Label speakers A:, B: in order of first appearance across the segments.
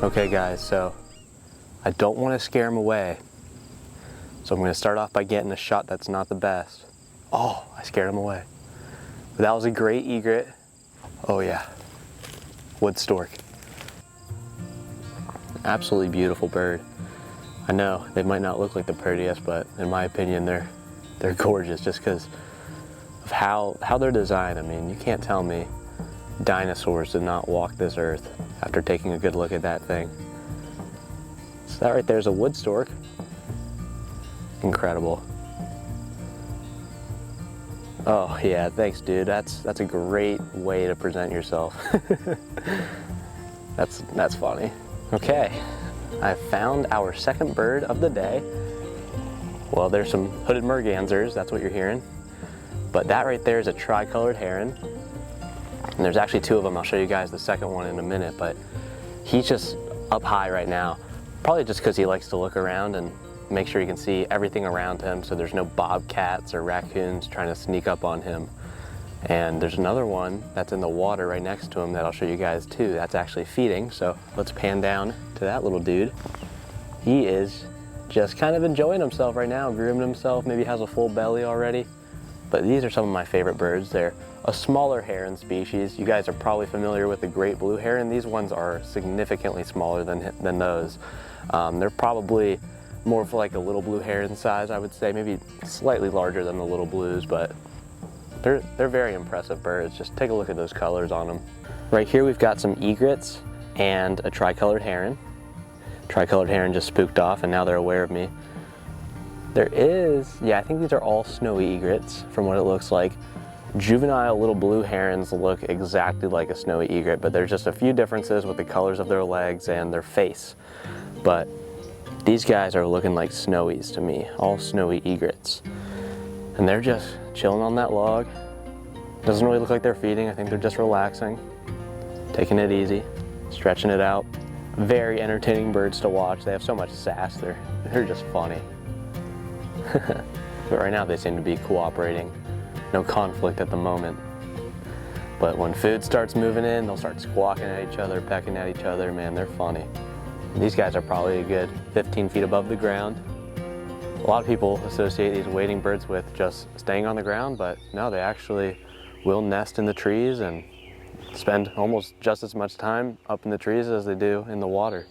A: Okay guys, so I don't want to scare him away. So I'm going to start off by getting a shot that's not the best. Oh, I scared him away. But that was a great egret. Oh yeah, wood stork. Absolutely beautiful bird. I know they might not look like the prettiest, but in my opinion they're gorgeous just because of how they're designed. I mean, you can't tell me dinosaurs did not walk this earth after taking a good look at that thing. So that right there is a wood stork. Incredible. Oh yeah, thanks dude. That's a great way to present yourself. That's funny. Okay, I found our second bird of the day. Well, there's some hooded mergansers, that's what you're hearing. But that right there is a tricolored heron. And there's actually two of them. I'll show you guys the second one in a minute, but he's just up high right now. Probably just because he likes to look around and make sure he can see everything around him so there's no bobcats or raccoons trying to sneak up on him. And there's another one that's in the water right next to him that I'll show you guys too. That's actually feeding, so let's pan down to that little dude. He is just kind of enjoying himself right now, grooming himself, maybe has a full belly already. But these are some of my favorite birds. They're a smaller heron species. You guys are probably familiar with the great blue heron. These ones are significantly smaller than those. They're probably more of like a little blue heron size, I would say, maybe slightly larger than the little blues, but they're very impressive birds. Just take a look at those colors on them. Right here we've got some egrets and a tricolored heron. Tricolored heron just spooked off and now they're aware of me. There is, yeah, I think these are all snowy egrets from what it looks like. Juvenile little blue herons look exactly like a snowy egret, but there's just a few differences with the colors of their legs and their face. But these guys are looking like snowies to me, all snowy egrets. And they're just chilling on that log. Doesn't really look like they're feeding. I think they're just relaxing, taking it easy, stretching it out. Very entertaining birds to watch. They have so much sass. They're just funny. But right now they seem to be cooperating. No conflict at the moment. But when food starts moving in, they'll start squawking at each other, pecking at each other. Man, they're funny. These guys are probably a good 15 feet above the ground. A lot of people associate these wading birds with just staying on the ground, but no, they actually will nest in the trees and spend almost just as much time up in the trees as they do in the water.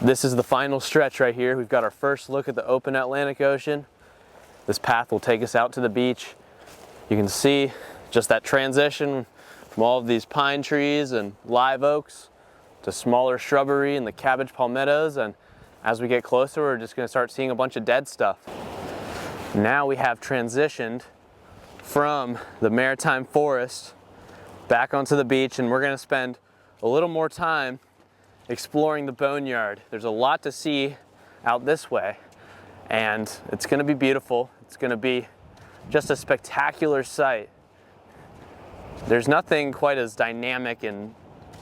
A: This is the final stretch right here. We've got our first look at the open Atlantic Ocean. This path will take us out to the beach. You can see just that transition from all of these pine trees and live oaks to smaller shrubbery and the cabbage palmettos. And as we get closer, we're just gonna start seeing a bunch of dead stuff. Now we have transitioned from the maritime forest back onto the beach, and we're gonna spend a little more time exploring the Boneyard. There's a lot to see out this way, and it's gonna be beautiful. It's gonna be just a spectacular sight. There's nothing quite as dynamic and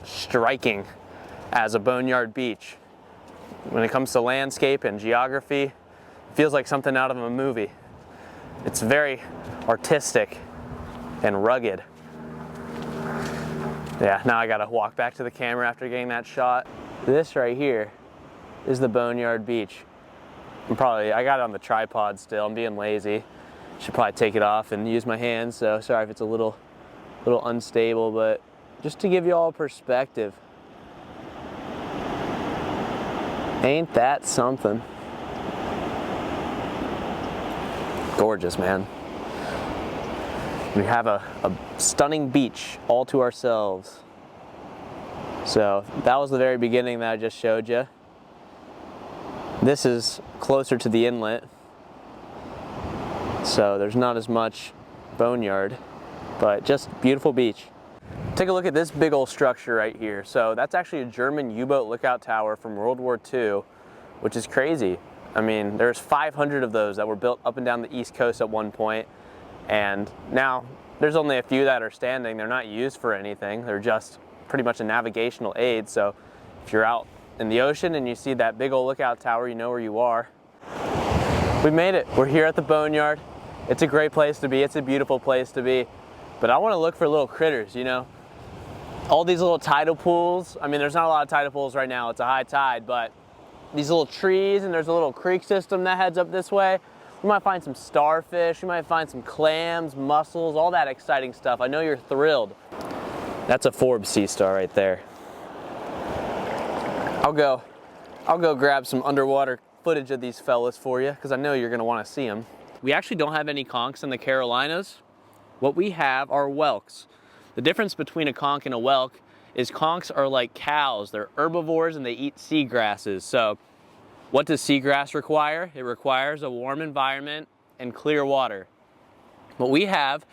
A: striking as a Boneyard beach. When it comes to landscape and geography, it feels like something out of a movie. It's very artistic and rugged. Yeah, now I gotta walk back to the camera after getting that shot. This right here is the Boneyard beach. I got it on the tripod still. I'm being lazy. Should probably take it off and use my hands, so sorry if it's a little unstable, but just to give you all a perspective. Ain't that something? Gorgeous, man. We have a stunning beach all to ourselves. So that was the very beginning that I just showed you. This is closer to the inlet, so there's not as much Boneyard, but just beautiful beach. Take a look at this big old structure right here. So that's actually a German U-boat lookout tower from World War II, which is crazy. I mean, there's 500 of those that were built up and down the East Coast at one point, and now there's only a few that are standing. They're not used for anything. They're just pretty much a navigational aid. So if you're out in the ocean and you see that big old lookout tower, you know where you are. We made it. We're here at the Boneyard. It's a great place to be. It's a beautiful place to be. But I want to look for little critters, you know? All these little tidal pools. I mean, there's not a lot of tidal pools right now. It's a high tide, but these little trees, and there's a little creek system that heads up this way. We might find some starfish. We might find some clams, mussels, all that exciting stuff. I know you're thrilled. That's a Forbes sea star right there. I'll go grab some underwater footage of these fellas for you, because I know you're gonna wanna see them. We actually don't have any conchs in the Carolinas. What we have are whelks. The difference between a conch and a whelk is conchs are like cows. They're herbivores and they eat seagrasses. So what does seagrass require? It requires a warm environment and clear water. What we have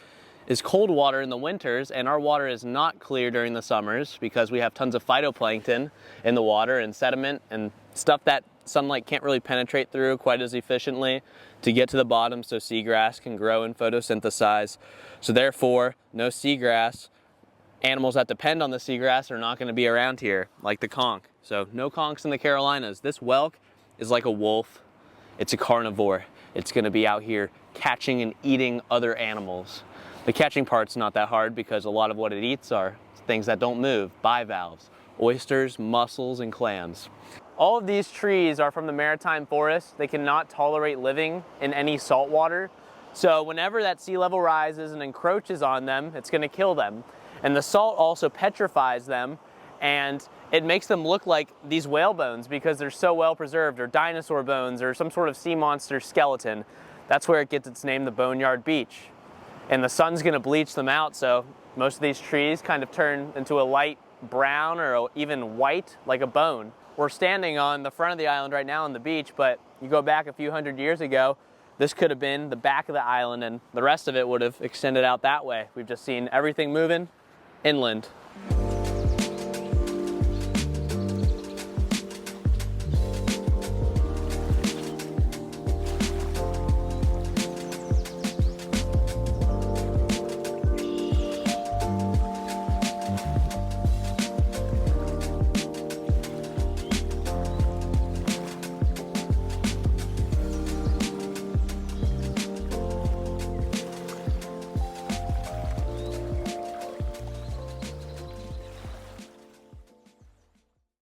A: is cold water in the winters, and our water is not clear during the summers because we have tons of phytoplankton in the water and sediment and stuff that sunlight can't really penetrate through quite as efficiently to get to the bottom so seagrass can grow and photosynthesize. So therefore, no seagrass. Animals that depend on the seagrass are not going to be around here, like the conch. So no conchs in the Carolinas. This whelk is like a wolf. It's a carnivore. It's going to be out here catching and eating other animals. The catching part's not that hard because a lot of what it eats are things that don't move, bivalves, oysters, mussels, and clams. All of these trees are from the maritime forest. They cannot tolerate living in any salt water. So whenever that sea level rises and encroaches on them, it's going to kill them. And the salt also petrifies them, and it makes them look like these whale bones because they're so well preserved, or dinosaur bones, or some sort of sea monster skeleton. That's where it gets its name, the Boneyard Beach. And the sun's gonna bleach them out, so most of these trees kind of turn into a light brown or even white, like a bone. We're standing on the front of the island right now on the beach, but you go back a few hundred years ago, this could have been the back of the island, and the rest of it would have extended out that way. We've just seen everything moving inland.